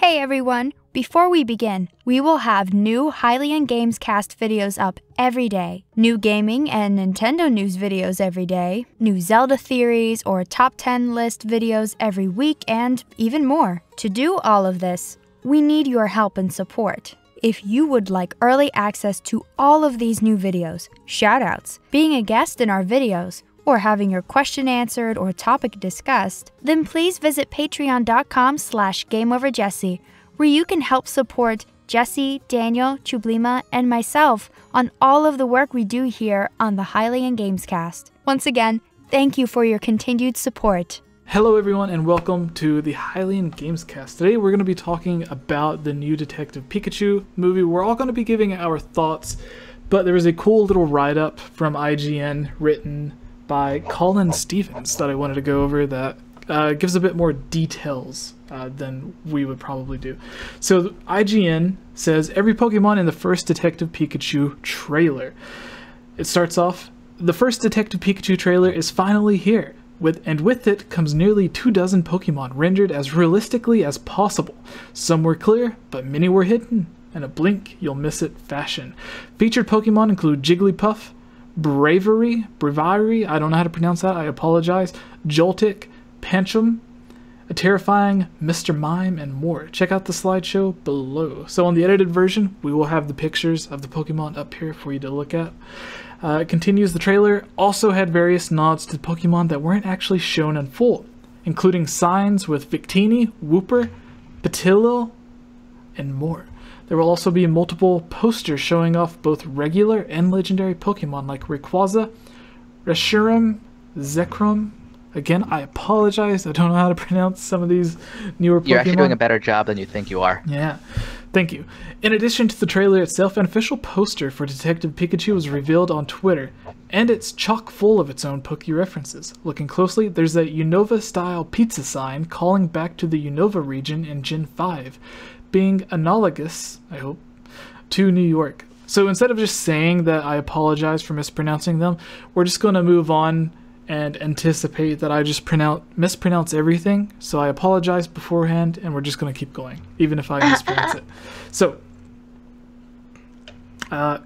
Hey everyone! Before we begin, we will have new Hylian Gamescast videos up every day, new gaming and Nintendo news videos every day, new Zelda theories or top 10 list videos every week, and even more. To do all of this, we need your help and support. If you would like early access to all of these new videos, shoutouts, being a guest in our videos, or having your question answered or topic discussed, then please visit patreon.com/GameOverJesse, where you can help support Jesse, Daniel, Chublima, and myself on all of the work we do here on the Hylian Gamescast. Once again, thank you for your continued support. Hello everyone and welcome to the Hylian Gamescast. Today we're going to be talking about the new Detective Pikachu movie. We're all going to be giving our thoughts, but there was a cool little write-up from IGN written by Colin Stevens that I wanted to go over that gives a bit more details than we would probably do. So IGN says, every Pokemon in the first Detective Pikachu trailer. It starts off, the first Detective Pikachu trailer is finally here, and with it comes nearly 24 Pokemon rendered as realistically as possible. Some were clear, but many were hidden. In a blink, you'll miss it fashion. Featured Pokemon include Jigglypuff, Braviary, I don't know how to pronounce that, I apologize, Joltik, Pancham, a terrifying Mr. Mime, and more. Check out the slideshow below. So on the edited version, we will have the pictures of the Pokemon up here for you to look at. It continues, the trailer also had various nods to Pokemon that weren't actually shown in full, including signs with Victini, Wooper, Petilil, and more. There will also be multiple posters showing off both regular and legendary Pokemon like Rayquaza, Reshiram, Zekrom. Again, I apologize, I don't know how to pronounce some of these newer Pokemon. You're actually doing a better job than you think you are. Yeah, thank you. In addition to the trailer itself, an official poster for Detective Pikachu was revealed on Twitter, and it's chock full of its own Poke references. Looking closely, there's a Unova-style pizza sign calling back to the Unova region in Gen 5, being analogous, I hope, to New York. So instead of just saying that I apologize for mispronouncing them, we're just going to move on and anticipate that I just mispronounce everything. So I apologize beforehand, and we're just going to keep going, even if I mispronounce it. So,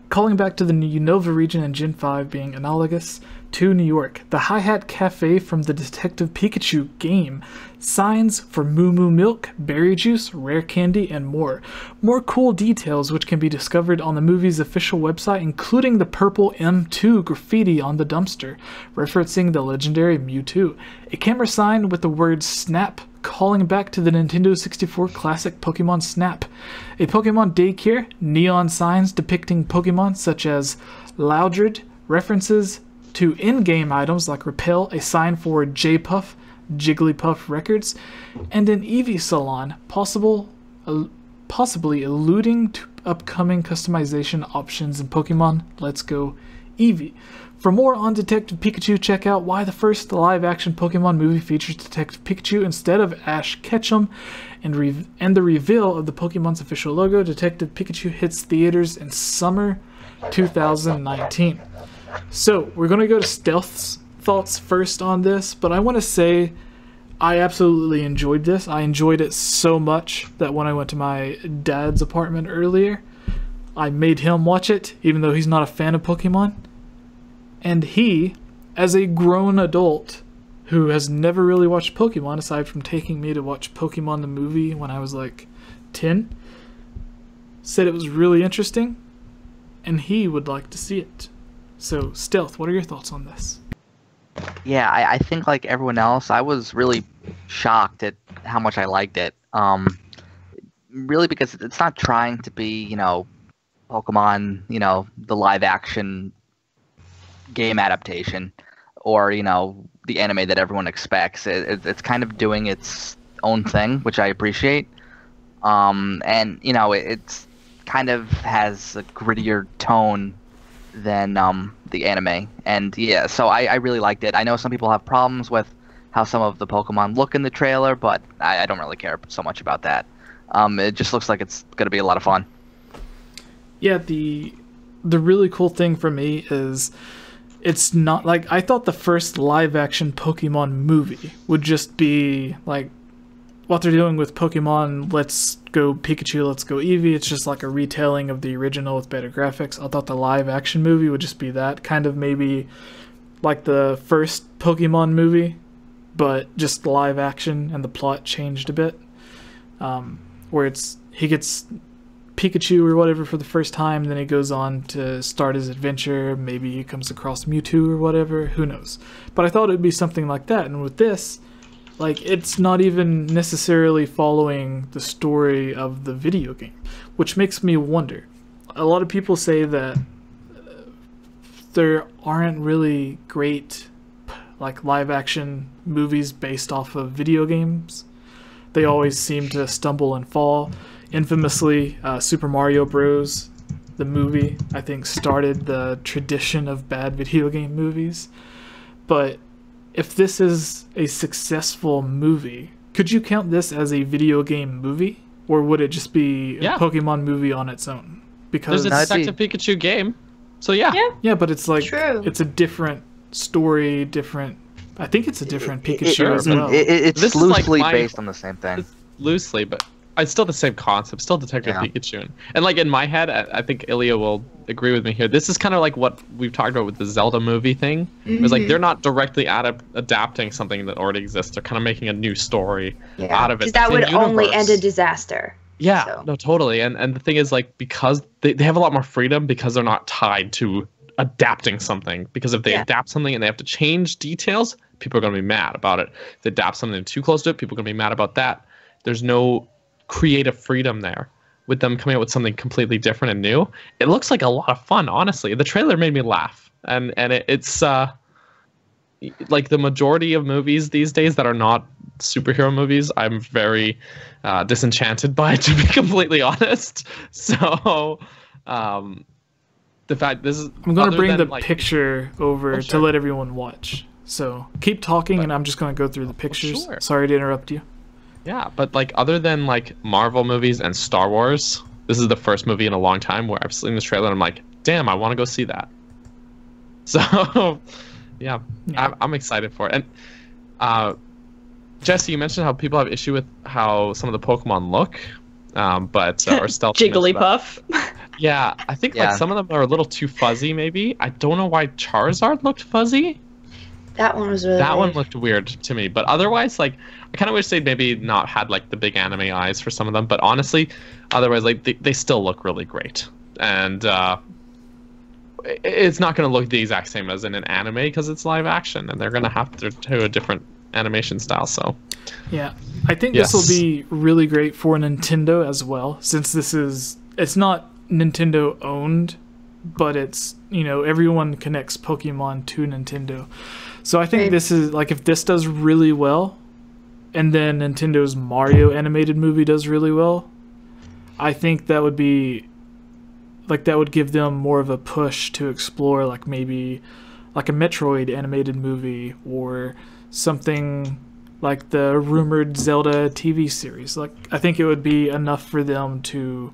calling back to the Unova region in Gen 5 being analogous to New York. The Hi-Hat Cafe from the Detective Pikachu game. Signs for Moo Moo Milk, Berry Juice, Rare Candy, and more. More cool details which can be discovered on the movie's official website, including the purple M2 graffiti on the dumpster, referencing the legendary MewTwo. A camera sign with the word Snap, calling back to the Nintendo 64 classic Pokemon Snap. A Pokemon daycare, neon signs depicting Pokemon such as Loudred, references to in-game items like Repel, a sign for J-Puff, Jigglypuff Records, and an Eevee salon, possibly alluding to upcoming customization options in Pokemon Let's Go Eevee. For more on Detective Pikachu, check out why the first live-action Pokemon movie features Detective Pikachu instead of Ash Ketchum, and the reveal of the Pokemon's official logo. Detective Pikachu hits theaters in summer 2019. So, we're going to go to Stealth's thoughts first on this, but I want to say I absolutely enjoyed this. I enjoyed it so much that when I went to my dad's apartment earlier, I made him watch it, even though he's not a fan of Pokemon. And he, as a grown adult who has never really watched Pokemon, aside from taking me to watch Pokemon the movie when I was like 10, said it was really interesting, and he would like to see it. So, Stealth, what are your thoughts on this? Yeah, I think like everyone else, I was really shocked at how much I liked it. Really because it's not trying to be, Pokemon, the live-action game adaptation, or, the anime that everyone expects. It's kind of doing its own thing, which I appreciate. And, it's kind of has a grittier tone than the anime, and yeah, so I really liked it. I know some people have problems with how some of the Pokemon look in the trailer, but I don't really care so much about that. It just looks like it's gonna be a lot of fun. Yeah, the really cool thing for me is it's not like I thought the first live action Pokemon movie would just be like what they're doing with Pokemon Let's Go Pikachu, Let's Go Eevee, it's just like a retelling of the original with better graphics. I thought the live action movie would just be that, kind of maybe like the first Pokemon movie, but just live action and the plot changed a bit. Where he gets Pikachu or whatever for the first time, then he goes on to start his adventure. Maybe he comes across Mewtwo or whatever, who knows. But I thought it would be something like that, and with this, like, it's not even necessarily following the story of the video game, which makes me wonder. A lot of people say that there aren't really great, like, live-action movies based off of video games. They always seem to stumble and fall. Infamously, Super Mario Bros., the movie, I think started the tradition of bad video game movies. But if this is a successful movie, could you count this as a video game movie? Or would it just be a Pokemon movie on its own? Because there's a Detective Pikachu game. So yeah. Yeah, but it's like, it's a different story, different... I think it's a different Pikachu as well. It's loosely based on the same thing. Loosely, but it's still the same concept. Still Detective Pikachu. And like in my head, I think Ilya will agree with me here. This is kind of like what we've talked about with the Zelda movie thing. It was like they're not directly adapting something that already exists. They're kind of making a new story out of it. That would only end a disaster. Yeah, so. No, totally. And the thing is, like, because they have a lot more freedom because they're not tied to adapting something. Because if they adapt something and they have to change details, people are going to be mad about it. If they adapt something too close to it, people are going to be mad about that. There's no creative freedom there with them coming out with something completely different and new. It looks like a lot of fun, honestly. The trailer made me laugh. And it's like the majority of movies these days that are not superhero movies, I'm very disenchanted by, to be completely honest. So the fact this is... I'm going to bring the picture over to let everyone watch. So keep talking, and I'm just going to go through the pictures. Sorry to interrupt you. Yeah, but like other than like Marvel movies and Star Wars, this is the first movie in a long time where I've seen this trailer and I'm like, damn, I want to go see that. So yeah. I'm excited for it. And Jesse, you mentioned how people have issue with how some of the Pokemon look, but are stealth. Jigglypuff. Yeah, I think like some of them are a little too fuzzy. Maybe I don't know why Charizard looked fuzzy. That one was really weird. One looked weird to me, but otherwise, like, I kind of wish they'd maybe not had like the big anime eyes for some of them. But honestly, otherwise, like they still look really great, and it's not going to look the exact same as in an anime because it's live action, and they're going to have to do a different animation style. So yeah, I think this will be really great for Nintendo as well, since it's not Nintendo owned, but it's, you know, everyone connects Pokemon to Nintendo. So I think this is, like, if this does really well, and then Nintendo's Mario animated movie does really well, I think that would be, like, that would give them more of a push to explore, like, maybe, like a Metroid animated movie, or something like the rumored Zelda TV series. Like, I think it would be enough for them to,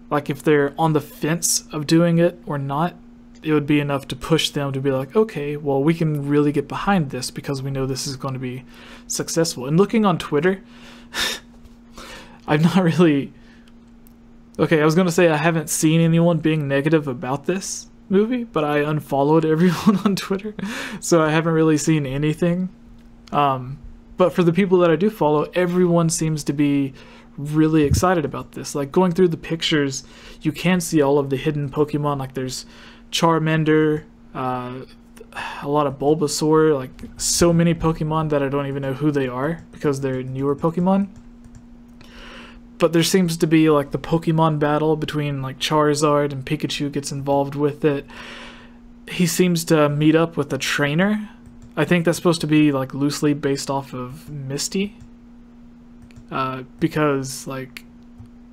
like, if they're on the fence of doing it or not, it would be enough to push them to be like, okay, well, we can really get behind this because we know this is going to be successful. And looking on Twitter, I'm not really... Okay, I was going to say I haven't seen anyone being negative about this movie, but I unfollowed everyone on Twitter, so I haven't really seen anything. But for the people that I do follow, everyone seems to be really excited about this. Like, going through the pictures, you can see all of the hidden Pokemon. Like, there's Charmander, a lot of Bulbasaur, like so many Pokemon that I don't even know who they are because they're newer Pokemon. But there seems to be like the Pokemon battle between like Charizard and Pikachu gets involved with it. He seems to meet up with a trainer. I think that's supposed to be like loosely based off of Misty. Because like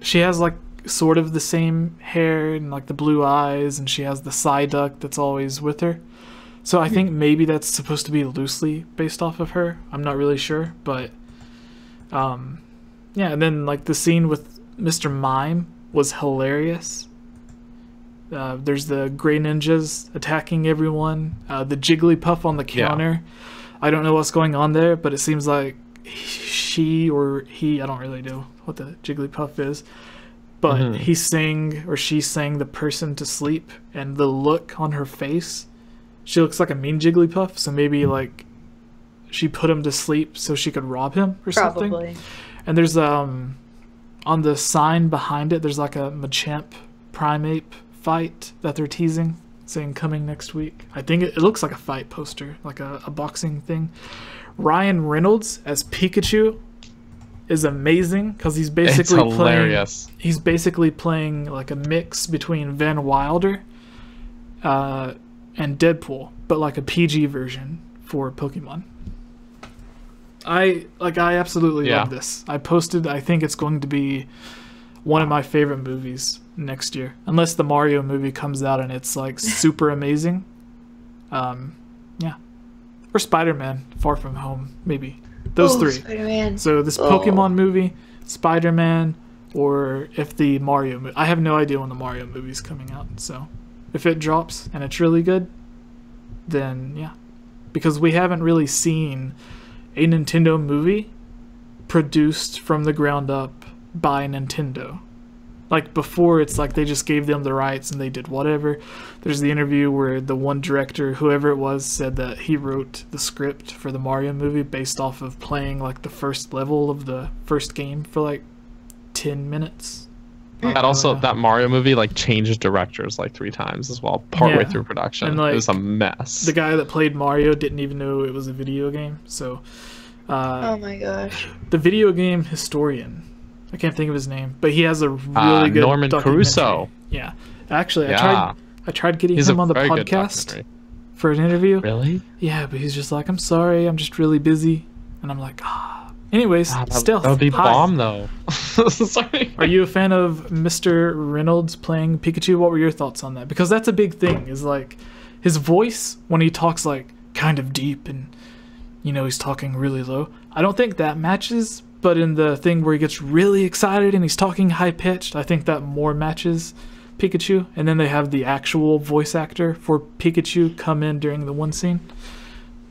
she has like sort of the same hair and like the blue eyes, and she has the Psyduck that's always with her. So I think maybe that's supposed to be loosely based off of her. I'm not really sure, but yeah. And then like the scene with Mr. Mime was hilarious. There's the gray ninjas attacking everyone. The Jigglypuff on the counter. I don't know what's going on there, but it seems like she or he, I don't really know what the Jigglypuff is, but he sang or she sang the person to sleep, and the look on her face, she looks like a mean Jigglypuff, so maybe like she put him to sleep so she could rob him or something. And there's on the sign behind it, there's like a Machamp Primeape fight that they're teasing, saying coming next week. I think it looks like a fight poster, like a boxing thing. Ryan Reynolds as Pikachu is amazing because he's basically he's basically playing like a mix between Van Wilder and Deadpool, but like a PG version for Pokemon. I absolutely love this. I posted, I think it's going to be one of my favorite movies next year, unless the Mario movie comes out and it's like super amazing. Yeah, or Spider-Man Far From Home, maybe those three. Spider-Man. So this Pokemon movie, Spider-Man, or if the Mario movie. I have no idea when the Mario movie's coming out, so if it drops and it's really good, then yeah, because we haven't really seen a Nintendo movie produced from the ground up by Nintendo. Like before, it's like they just gave them the rights and they did whatever. There's the interview where the one director, whoever it was, said that he wrote the script for the Mario movie based off of playing like the first level of the first game for like 10 minutes. That Mario movie like changed directors like 3 times as well, partway through production. And, like, it was a mess. The guy that played Mario didn't even know it was a video game. So, oh my gosh, the video game historian, I can't think of his name, but he has a really good Norman Caruso. Yeah, actually, I tried getting him on the podcast for an interview. Really? Yeah, but he's just like, I'm sorry, I'm just really busy, and I'm like, Anyways, Stealth. That would be bomb, though. Sorry. Are you a fan of Mr. Reynolds playing Pikachu? What were your thoughts on that? Because that's a big thing, is like his voice when he talks like kind of deep and, you know, he's talking really low. I don't think that matches, but in the thing where he gets really excited and he's talking high-pitched, I think that more matches Pikachu. And then they have the actual voice actor for Pikachu come in during the one scene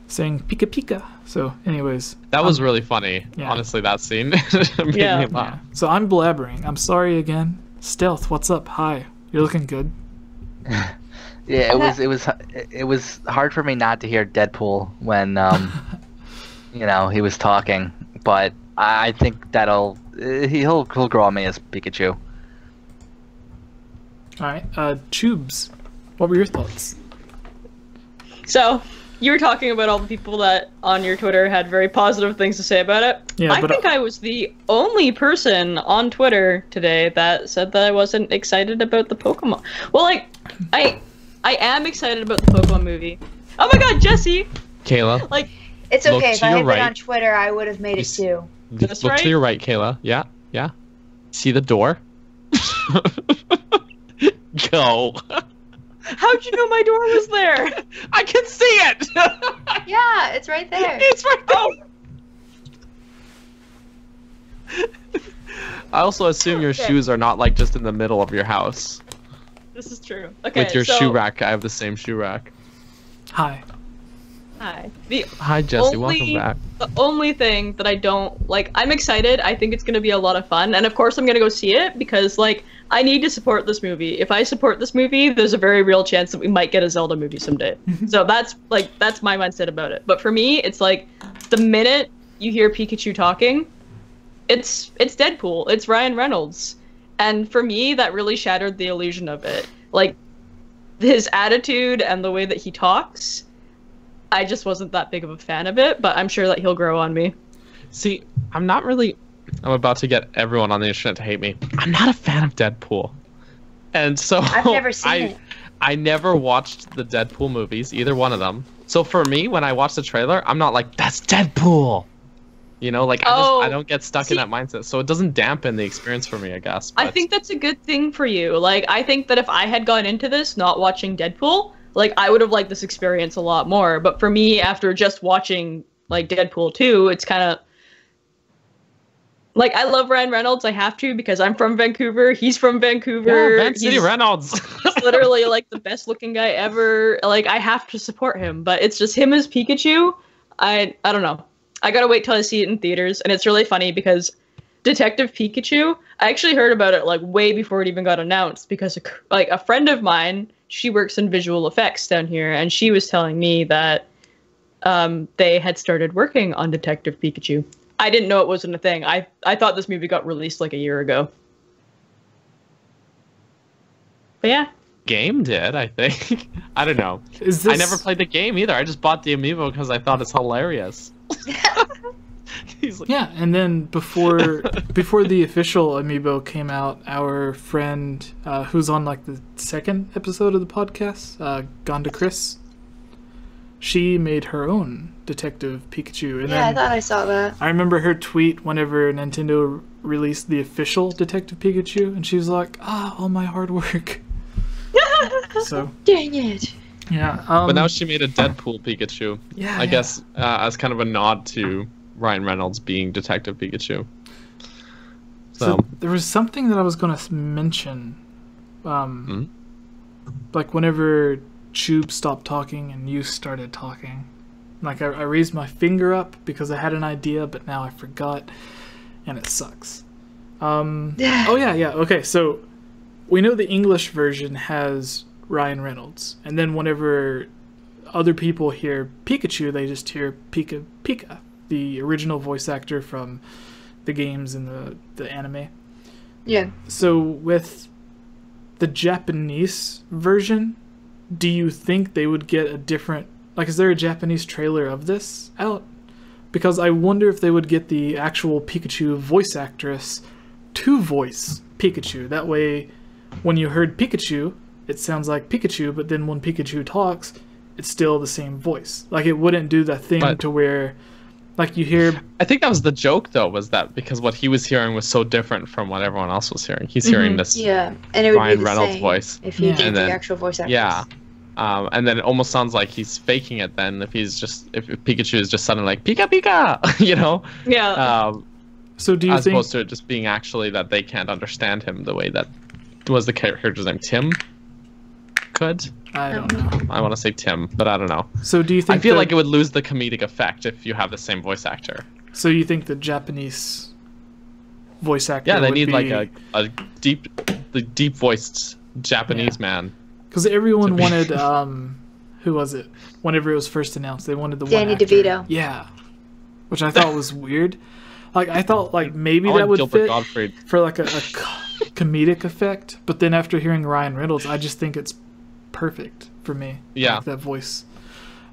saying Pika Pika. So anyways, that was really funny. Honestly, that scene made me laugh. Yeah. So I'm blabbering. I'm sorry again. Stealth, what's up? Hi. You're looking good. Yeah, it was hard for me not to hear Deadpool when you know, he was talking, but I think he'll grow on me as Pikachu. All right, Tubes, what were your thoughts? So, you were talking about all the people that on your Twitter had very positive things to say about it. Yeah, I think I was the only person on Twitter today that said that I wasn't excited about the Pokemon. Well, like, I am excited about the Pokemon movie. Oh my god, Jesse! Kayla. Like, it's okay. If I had been on Twitter, I would have made it too. Look to your right, Kayla. Yeah, yeah. See the door? Go. How'd you know my door was there? I can see it! Yeah, it's right there. It's right there! I also assume your shoes are not like just in the middle of your house. This is true. Okay, with your shoe rack, I have the same shoe rack. Hi. Hi. Hi, Jesse. Welcome back. The only thing that I don't like, I'm excited. I think it's going to be a lot of fun, and of course I'm going to go see it because, like, I need to support this movie. If I support this movie, there's a very real chance that we might get a Zelda movie someday. So that's my mindset about it. But for me, it's like the minute you hear Pikachu talking, it's Deadpool. It's Ryan Reynolds, and for me, that really shattered the illusion of it. Like his attitude and the way that he talks. I just wasn't that big of a fan of it, but I'm sure that he'll grow on me. See, I'm about to get everyone on the internet to hate me. I'm not a fan of Deadpool. And so I've never seen it. I never watched the Deadpool movies, either one of them. So for me, when I watch the trailer, I'm not like, that's Deadpool! You know, like, I don't get stuck in that mindset. So it doesn't dampen the experience for me, I guess. But... I think that's a good thing for you. Like, I think that if I had gone into this not watching Deadpool, like, I would have liked this experience a lot more. But for me, after just watching, like, Deadpool 2, it's kind of... Like, I love Ryan Reynolds. I have to because I'm from Vancouver. He's from Vancouver. Yeah, City Reynolds. He's literally, like, the best-looking guy ever. Like, I have to support him. But it's just him as Pikachu. I don't know. I gotta wait till I see it in theaters, and it's really funny because Detective Pikachu, I actually heard about it like way before it even got announced because like a friend of mine, she works in visual effects down here, and she was telling me that they had started working on Detective Pikachu. I didn't know it wasn't a thing. I thought this movie got released like a year ago. But yeah. Game did, I think. I don't know. I never played the game either. I just bought the amiibo because I thought it's hilarious. Like, yeah, and then before the official amiibo came out, our friend who's on like the second episode of the podcast, Gonda Chris, she made her own Detective Pikachu. And yeah, I thought I saw that. I remember her tweet whenever Nintendo released the official Detective Pikachu, and she was like, all my hard work. So dang it. Yeah. But now she made a Deadpool Pikachu. Yeah. I guess as kind of a nod to Ryan Reynolds being Detective Pikachu. So there was something that I was going to mention. Like whenever Chube stopped talking and you started talking. Like I raised my finger up because I had an idea, but now I forgot, and it sucks. Oh yeah. Okay, so we know the English version has Ryan Reynolds, and then whenever other people hear Pikachu, they just hear Pika Pika, the original voice actor from the games and the anime. Yeah. So with the Japanese version, do you think they would get a different... Like, is there a Japanese trailer of this out? Because I wonder if they would get the actual Pikachu voice actress to voice Pikachu. That way, when you heard Pikachu, it sounds like Pikachu, but then when Pikachu talks, it's still the same voice. Like, it wouldn't do that thing to where... Like you hear... I think that was the joke, though, was that because what he was hearing was so different from what everyone else was hearing. He's hearing this and it would Ryan be the Reynolds same voice. if he gave the actual voice actress. Yeah. And then it almost sounds like he's faking it then if Pikachu is just suddenly like, Pika Pika! You know? Yeah. So do you as think... opposed to it just being actually that they can't understand him the way that... Was the character's name Tim? Could? I don't know. I want to say Tim, but I don't know. So do you think... I feel like it would lose the comedic effect if you have the same voice actor. So you think the Japanese voice actor Yeah, they would need be... like a deep-voiced Japanese man. Because everyone wanted, who was it? Whenever it was first announced, they wanted the Danny one actor. DeVito. Yeah. Which I thought was weird. Like, I thought, like, maybe I that would Gilbert fit Gottfried. for, like, a comedic effect. But then after hearing Ryan Reynolds, I just think it's perfect for me. Yeah. Like, that voice.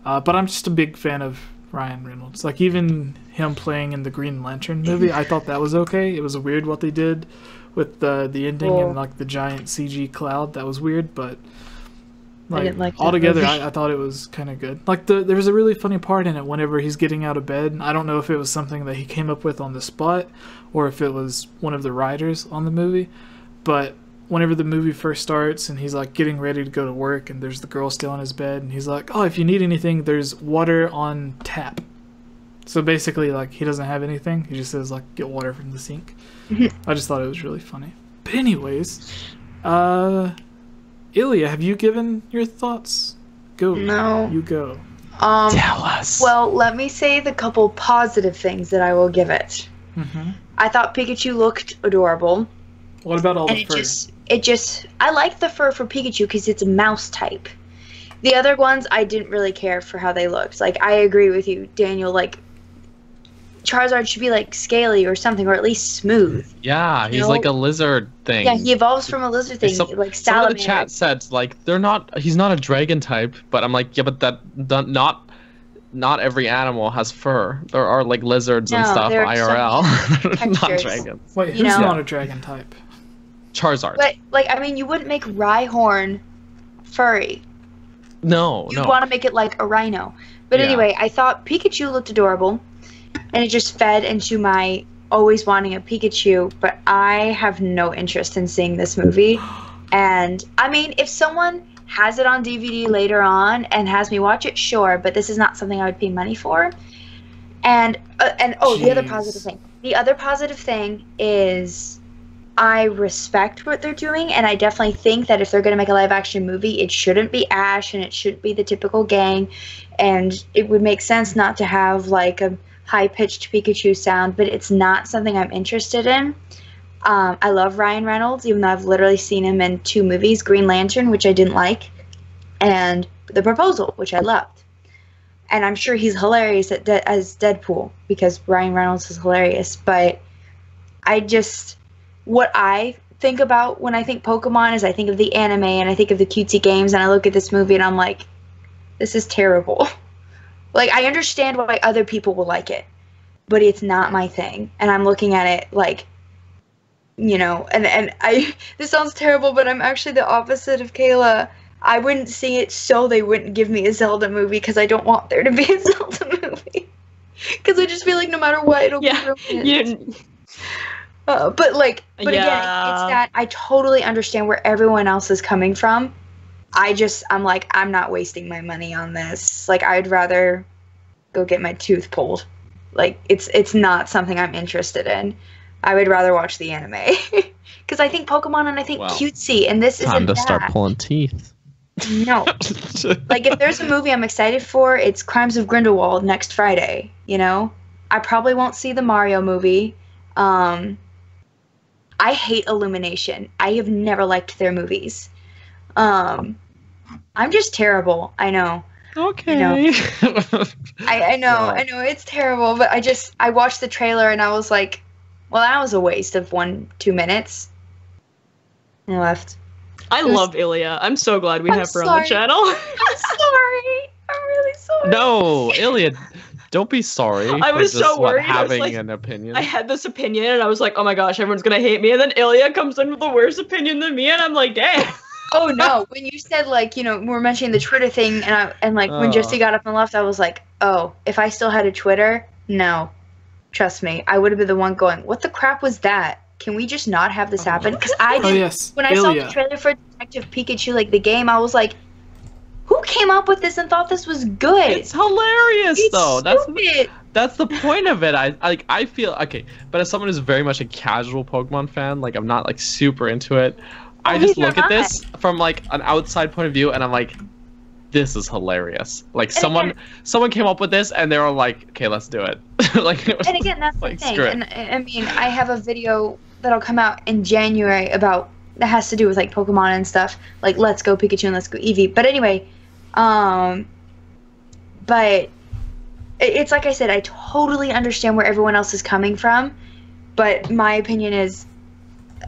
But I'm just a big fan of Ryan Reynolds. Like, even him playing in the Green Lantern movie, I thought that was okay. It was weird what they did with the ending and, like, the giant CG cloud. That was weird, but... I didn't like that altogether, movie. I thought it was kind of good. Like, there was a really funny part in it whenever he's getting out of bed. I don't know if it was something that he came up with on the spot or if it was one of the writers on the movie. But whenever the movie first starts and he's, like, getting ready to go to work and there's the girl still in his bed and he's like, oh, if you need anything, there's water on tap. So basically, like, he doesn't have anything. He just says, like, get water from the sink. I just thought it was really funny. But anyways, Ilya, have you given your thoughts? Go. No. You go. Tell us. Well, let me say the couple positive things that I will give it. I thought Pikachu looked adorable. What about all And the fur? I like the fur for Pikachu because it's a mouse type. The other ones, I didn't really care for how they looked. Like, I agree with you, Daniel. Like, Charizard should be, like, scaly or something, or at least smooth. Yeah, he's like a lizard thing. Yeah, he evolves from a lizard thing, like Some salamander. of the chat said, like, he's not a dragon type, but I'm like, yeah, but not every animal has fur. There are, like, lizards and stuff, there are IRL. Not textures. dragons. Wait, who's not a dragon type? Charizard. But, like, I mean, you wouldn't make Rhyhorn furry. No. You'd want to make it like a rhino. But anyway, I thought Pikachu looked adorable, and it just fed into my always wanting a Pikachu, but I have no interest in seeing this movie. And, I mean, if someone has it on DVD later on and has me watch it, sure, but this is not something I would pay money for. And the other positive thing. The other positive thing is I respect what they're doing, and I definitely think that if they're going to make a live-action movie, it shouldn't be Ash, and it shouldn't be the typical gang, and it would make sense not to have, like, a high-pitched Pikachu sound, but it's not something I'm interested in. I love Ryan Reynolds, even though I've literally seen him in 2 movies, Green Lantern, which I didn't like, and The Proposal, which I loved. And I'm sure he's hilarious as Deadpool, because Ryan Reynolds is hilarious. But what I think about when I think Pokemon is I think of the anime, and I think of the cutesy games, and I look at this movie, and I'm like, this is terrible. Like, I understand why other people will like it, but it's not my thing. And I'm looking at it like, and this sounds terrible, but I'm actually the opposite of Kayla. I wouldn't see it so they wouldn't give me a Zelda movie, because I don't want there to be a Zelda movie. Because I just feel like no matter what, it'll be ruined. But again, it's that I totally understand where everyone else is coming from. I'm like, I'm not wasting my money on this. Like, I'd rather go get my tooth pulled. Like, it's not something I'm interested in. I would rather watch the anime. Because I think Pokemon and I think cutesy, and this isn't time to that. start pulling teeth. No. Like, if there's a movie I'm excited for, it's Crimes of Grindelwald next Friday, I probably won't see the Mario movie. I hate Illumination. I have never liked their movies. I'm just terrible. I know. Okay. I know it's terrible, but I watched the trailer and I was like, well, that was a waste of 1-2 minutes. And I left. I love Ilya. I'm so glad we have her on the channel. I'm sorry. I'm really sorry. No, Ilya, don't be sorry. I was so worried. Having an opinion. I had this opinion, and I was like, oh my gosh, everyone's gonna hate me. And then Ilya comes in with a worse opinion than me, and I'm like, dang. Oh no! When you said we were mentioning the Twitter thing, and when Jesse got up and left, I was like, oh, if I still had a Twitter, no, trust me, I would have been the one going, what the crap was that? Can we just not have this happen? Because I did. When I saw the trailer for Detective Pikachu, like the game, I was like, who came up with this and thought this was good? It's hilarious, though. Stupid. That's the point of it. I feel okay, but as someone who's very much a casual Pokemon fan, like I'm not like super into it. I just look at this from like an outside point of view, and I'm like, this is hilarious. Like someone came up with this, and they were like, okay, let's do it. And again, that's the thing. And I mean, I have a video that'll come out in January that has to do with like Pokemon and stuff, like Let's Go Pikachu and Let's Go Eevee. But anyway, but it's like I said, I totally understand where everyone else is coming from, but my opinion is,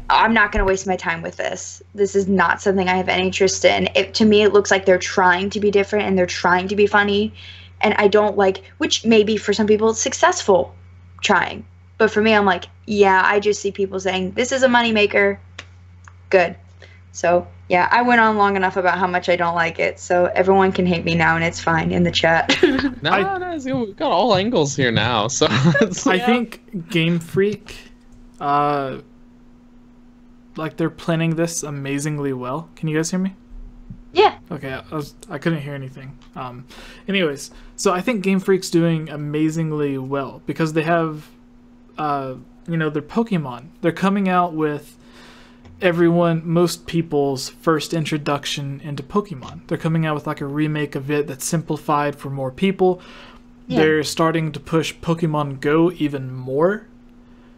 I'm not going to waste my time with this. This is not something I have any interest in. To me, it looks like they're trying to be different and they're trying to be funny, and I don't like, which maybe for some people it's successful trying. But for me, I'm like, yeah, I just see people saying, this is a moneymaker. Good. So, yeah, I went on long enough about how much I don't like it, so everyone can hate me now, and it's fine in the chat. No, we've got all angles here now, so... I think Game Freak, like, they're planning this amazingly well. Can you guys hear me? Yeah. Okay, I couldn't hear anything. Anyways, so I think Game Freak's doing amazingly well because they have, their Pokemon. They're coming out with most people's first introduction into Pokemon. They're coming out with like a remake of it that's simplified for more people. Yeah. They're starting to push Pokemon Go even more.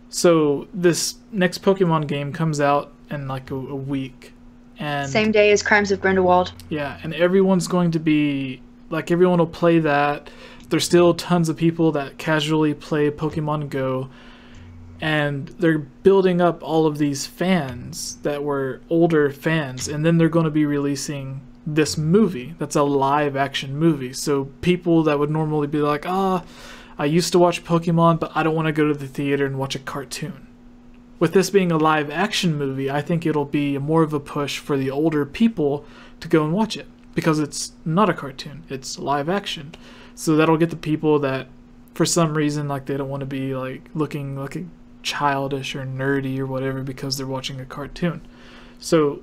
So this next Pokemon game comes out in like a week. And same day as Crimes of Grindelwald. Yeah, and everyone's going to be, like, everyone will play that. There's still tons of people that casually play Pokemon Go. And they're building up all of these fans that were older fans. And then they're going to be releasing this movie that's a live-action movie. So people that would normally be like, I used to watch Pokemon, but I don't want to go to the theater and watch a cartoon. With this being a live-action movie, I think it'll be more of a push for the older people to go and watch it. Because it's not a cartoon, it's live-action. So that'll get the people that, for some reason, like, they don't want to be, like, looking like childish or nerdy or whatever because they're watching a cartoon. So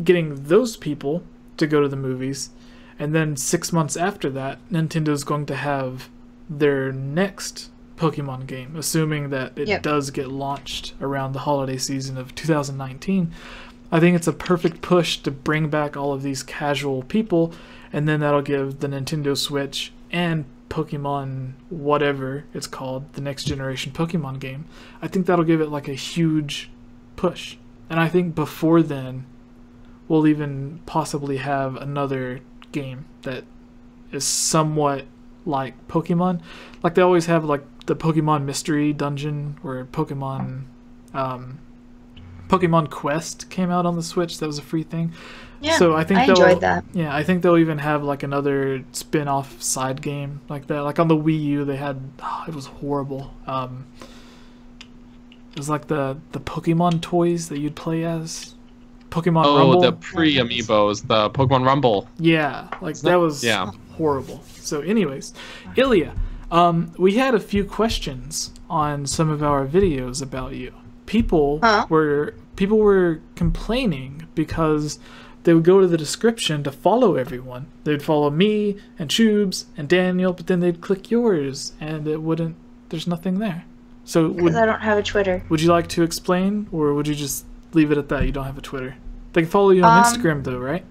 getting those people to go to the movies, and then 6 months after that, Nintendo's going to have their next Pokemon game, assuming that it does get launched around the holiday season of 2019. I think it's a perfect push to bring back all of these casual people, and then that'll give the Nintendo Switch and Pokemon whatever it's called, the next generation Pokemon game, I think that'll give it like a huge push. And I think before then we'll even possibly have another game that is somewhat like Pokemon. Like they always have like the Pokemon Mystery Dungeon or Pokemon Quest came out on the Switch. That was a free thing. Yeah, so I think enjoyed that. Yeah, I think they'll even have like another spin-off side game like that. Like on the Wii U, they had it was horrible. It was like the Pokemon toys that you'd play as. Pokemon Rumble. Oh, the pre-amiibos, the Pokemon Rumble. Yeah, like that was horrible. So anyways, Ilya, we had a few questions on some of our videos about you. People were complaining because they would go to the description to follow everyone. They'd follow me and Tubes and Daniel, but then they'd click yours and it wouldn't. There's nothing there. So because I don't have a Twitter. Would you like to explain, or would you just leave it at that? You don't have a Twitter. They can follow you on Instagram though, right?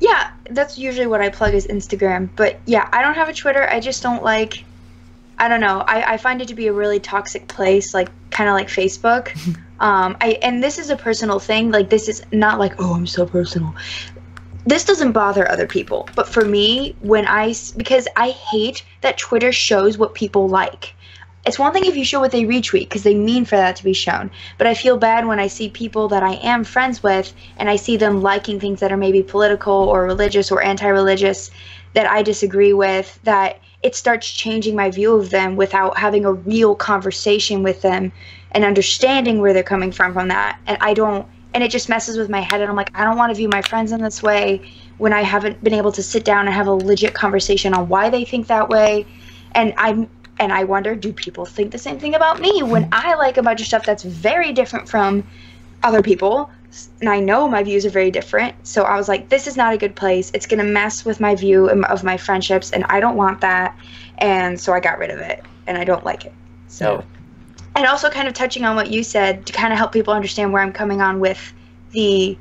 Yeah, that's usually what I plug is Instagram. But yeah, I don't have a Twitter. I just don't like. I don't know. I find it to be a really toxic place, like kind of like Facebook. And this is a personal thing. Like this is not like, oh, I'm so personal. This doesn't bother other people, but for me, because I hate that Twitter shows what people like. It's one thing if you show what they retweet because they mean for that to be shown, but I feel bad when I see people that I am friends with and I see them liking things that are maybe political or religious or anti-religious that I disagree with, that it starts changing my view of them without having a real conversation with them and understanding where they're coming from that. And it just messes with my head, and I'm like, I don't want to view my friends in this way when I haven't been able to sit down and have a legit conversation on why they think that way. And I wonder, do people think the same thing about me when I like a bunch of stuff that's very different from other people? And I know my views are very different. So I was like, this is not a good place. It's going to mess with my view of my friendships, and I don't want that. And so I got rid of it, and I don't like it. So, and also kind of touching on what you said to kind of help people understand where I'm coming on with the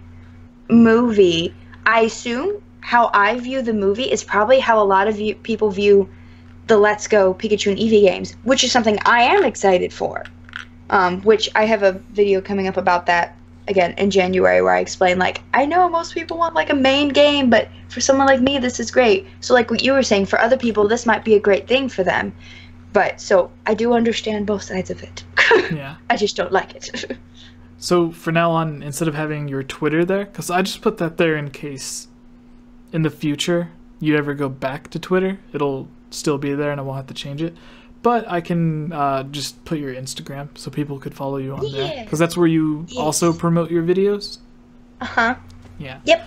movie. I assume how I view the movie is probably how a lot of people view the Let's Go Pikachu and Eevee games, which is something I am excited for, which I have a video coming up about that again in January where I explain, like, I know most people want like a main game, but for someone like me this is great. So like what you were saying, for other people this might be a great thing for them, but so I do understand both sides of it. Yeah. I just don't like it. So for now on, instead of having your Twitter there, because I just put that there in case in the future you ever go back to Twitter, it'll still be there and I won't have to change it. But I can just put your Instagram so people could follow you on there, because that's where you also promote your videos. Yeah. Yep.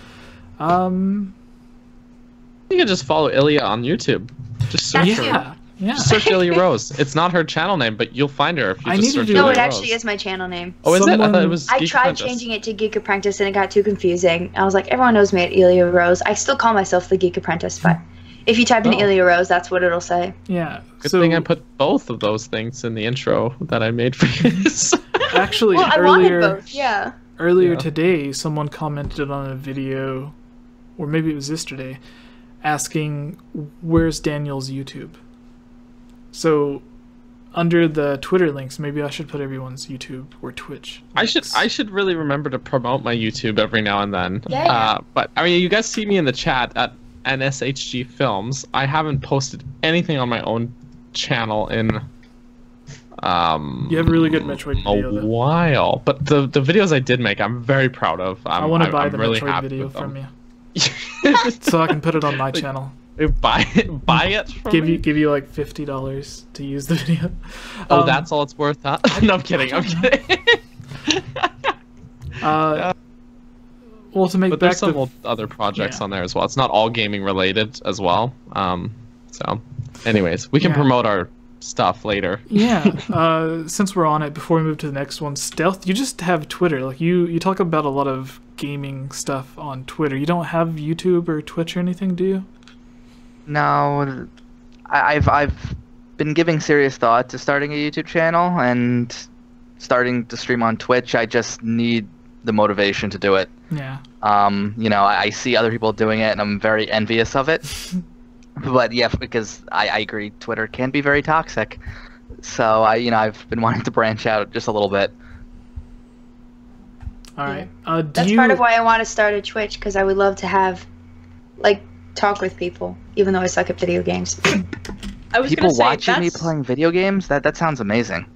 You can just follow Ilya on YouTube. Just search her. Yeah. Just search Ilya Rose. It's not her channel name, but you'll find her if you just search Ilya No, Rose. it actually is my channel name. Oh, is it? I thought it was I Geek tried Apprentice. changing it to Geek Apprentice and it got too confusing. I was like, everyone knows me at Ilya Rose. I still call myself the Geek Apprentice, but if you type in Ilya Rose, that's what it'll say. Yeah. Good thing I put both of those things in the intro that I made for you. Actually, well, I wanted both, earlier today, someone commented on a video, or maybe it was yesterday, asking, where's Daniel's YouTube? So, under the Twitter links, maybe I should put everyone's YouTube or Twitch links. I should really remember to promote my YouTube every now and then. Yeah. But I mean, you guys see me in the chat at NSHG Films. I haven't posted anything on my own channel in you have a really good Metroid video, a while. But the videos I did make, I'm very proud of. I want to buy the really Metroid video from you, so I can put it on my channel. Buy it from me? Give you like $50 to use the video. Oh, that's all it's worth, huh? No, I'm kidding. I'm kidding. Well, to make but back there's some other projects on there as well. It's not all gaming related as well. So, anyways, we can promote our stuff later. Yeah. Since we're on it, before we move to the next one, Stealth, you just have Twitter. Like you talk about a lot of gaming stuff on Twitter. You don't have YouTube or Twitch or anything, do you? No, I've been giving serious thought to starting a YouTube channel and starting to stream on Twitch. I just need the motivation to do it. Yeah. You know, I see other people doing it and I'm very envious of it. But yeah, because I agree, Twitter can be very toxic. So I've been wanting to branch out just a little bit. All right. That's part of why I want to start a Twitch, because I would love to have, talk with people, even though I suck at video games. I was People gonna say, watching me playing video games? That sounds amazing.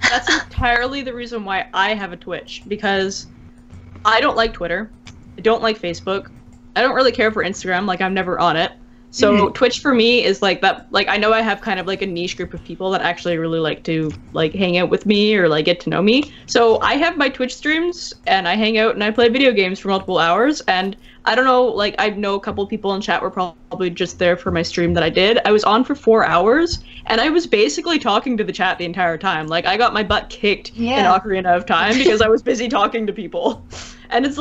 That's entirely the reason why I have a Twitch, because I don't like Twitter. I don't like Facebook. I don't really care for Instagram, I'm never on it. So Twitch for me is that, I know I have kind of a niche group of people that actually really like to hang out with me or get to know me. So I have my Twitch streams and I hang out and I play video games for multiple hours, and I don't know, I know a couple people in chat were probably just there for my stream that I did. I was on for 4 hours and I was basically talking to the chat the entire time. I got my butt kicked in Ocarina of Time because I was busy talking to people. And it's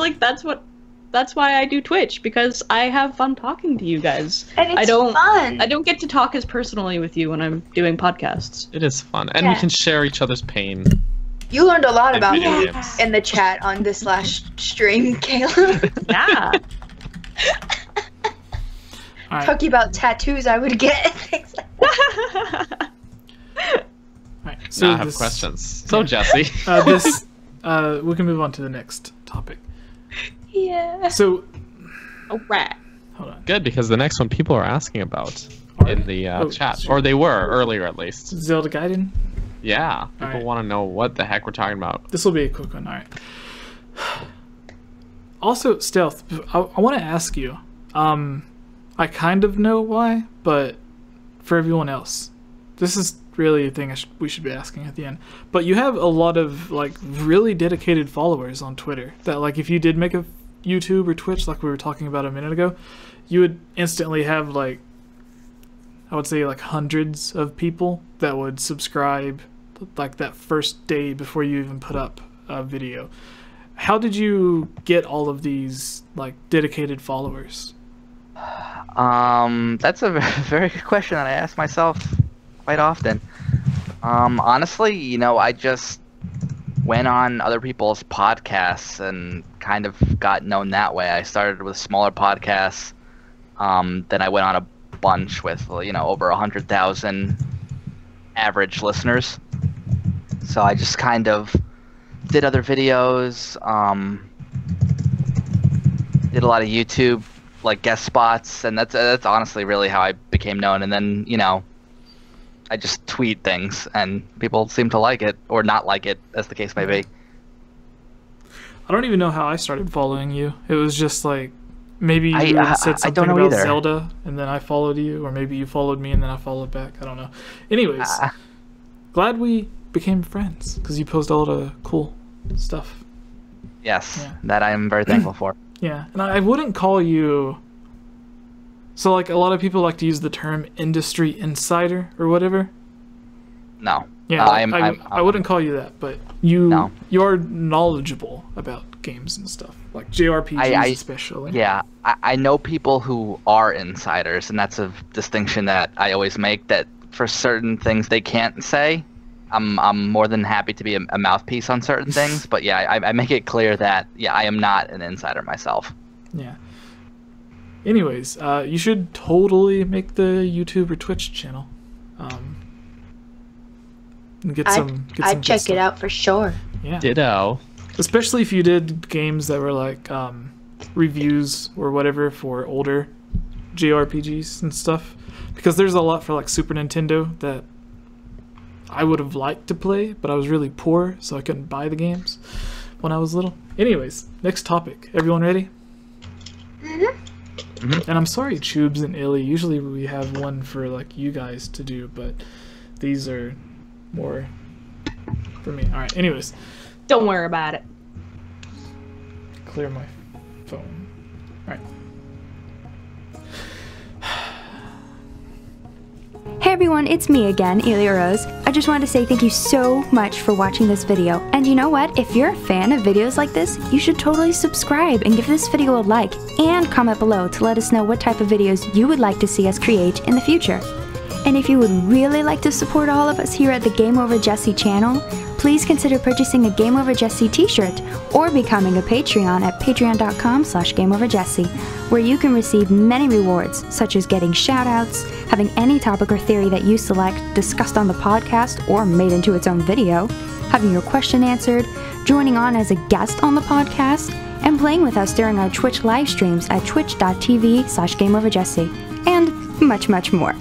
that's why I do Twitch, because I have fun talking to you guys. And it's fun. I don't get to talk as personally with you when I'm doing podcasts. It is fun, and we can share each other's pain. You learned a lot about video me games. in the chat on this last stream, Caleb. Yeah. All right. Talking about tattoos I would get and things like that. All right. So Now I have questions. So Jesse, we can move on to the next topic. Yeah. So, Alright. hold on. good, because the next one people are asking about in the chat, sure. or they were earlier at least. Zelda Gaiden. Yeah, people Alright. want to know what the heck we're talking about. This will be a quick one. All right. Also, Stealth, I want to ask you. I kind of know why, but for everyone else, this is really a thing we should be asking at the end. But you have a lot of really dedicated followers on Twitter that if you did make a YouTube or Twitch like we were talking about a minute ago, you would instantly have I would say hundreds of people that would subscribe that first day before you even put up a video. How did you get all of these dedicated followers? That's a very good question that I ask myself quite often. Honestly, I just went on other people's podcasts and kind of got known that way. I started with smaller podcasts, then I went on a bunch with over 100,000 average listeners. So I just kind of did other videos, did a lot of YouTube guest spots, and that's honestly really how I became known. And then I just tweet things and people seem to like it or not like it, as the case may be. I don't even know how I started following you. It was just maybe you had said something about either. Zelda and then I followed you, or maybe you followed me and then I followed back. I don't know. Anyways, glad we became friends because you post a lot of cool stuff. Yes, Yeah. that I am very thankful for. Yeah, and I wouldn't call you... So a lot of people like to use the term industry insider or whatever. No. Yeah, I wouldn't call you that, but you're knowledgeable about games and stuff, JRPGs especially. Yeah, I know people who are insiders, and that's a distinction that I always make, that for certain things they can't say. I'm more than happy to be a mouthpiece on certain things, but yeah, I make it clear that I am not an insider myself. Yeah. Anyways, you should totally make the YouTube or Twitch channel. And get some. I'd check it out for sure. Yeah. Ditto. Especially if you did games that were reviews or whatever for older JRPGs and stuff, because there's a lot for Super Nintendo that I would have liked to play, but I was really poor, so I couldn't buy the games when I was little. Anyways, next topic. Everyone ready? And I'm sorry, Chubes and Illy. Usually we have one for you guys to do, but these are more for me. All right. Anyways, Don't worry about it. clear my phone. All right. Hey everyone, it's me again, Elia Rose. I just wanted to say thank you so much for watching this video. And you know what? If you're a fan of videos like this, you should totally subscribe and give this video a like and comment below to let us know what type of videos you would like to see us create in the future. And if you would really like to support all of us here at the GameOverJesse channel, please consider purchasing a GameOverJesse t-shirt or becoming a Patreon at patreon.com/GameOverJesse, where you can receive many rewards, such as getting shoutouts, having any topic or theory that you select discussed on the podcast or made into its own video, having your question answered, joining on as a guest on the podcast, and playing with us during our Twitch live streams at twitch.tv/GameOverJesse, and much, much more.